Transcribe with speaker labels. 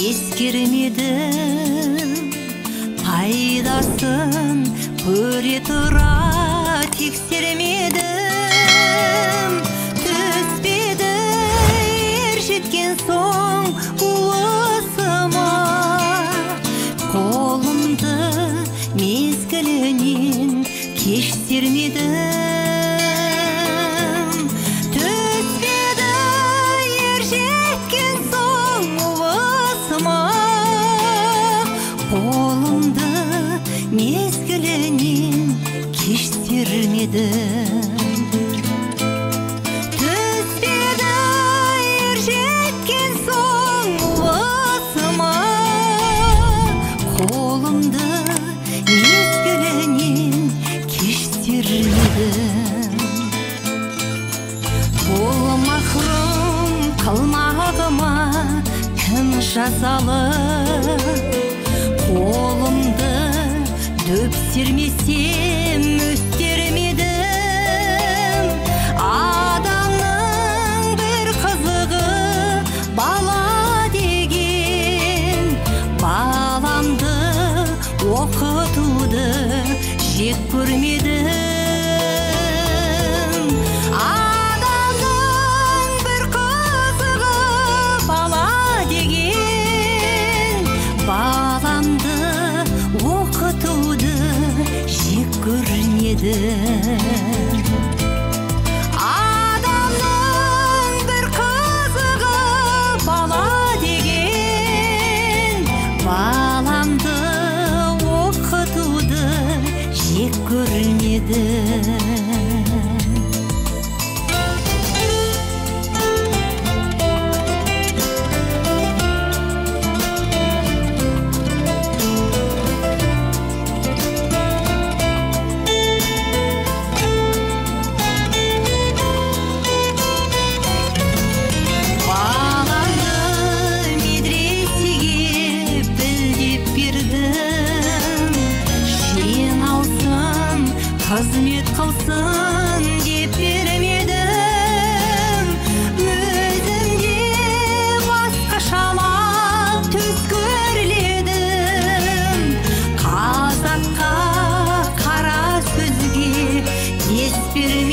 Speaker 1: ескермедім, пайдасын көре тұра тексермедім. Түспеді ер жеткен соң уысыма, қолымды мезгілінен кеш сермедім. Түспеді ер жеткен соң уысыма, қолымды мезгілінен кеш сермедім. Түспеді ер жеткен соң уысыма, қолымды мезгілінен кеш сермедім. Бұл махрұм қылмағыма кім жазалы? Қолымды дөп сермесем өстермедім. Адамның бір қызығы бала деген, баламды оқытуды жек көрмедім. Адамның бір қызығы бала деген, баламды оқытуды жек көрмедім. Адамның бір қызығы бала деген, баламды оқытуды жек көрмедім. Қызмет қылсын деп бермедім. Өзімде басқашалап түс көрледім. Қазаққа қара сөзге ес бермедім.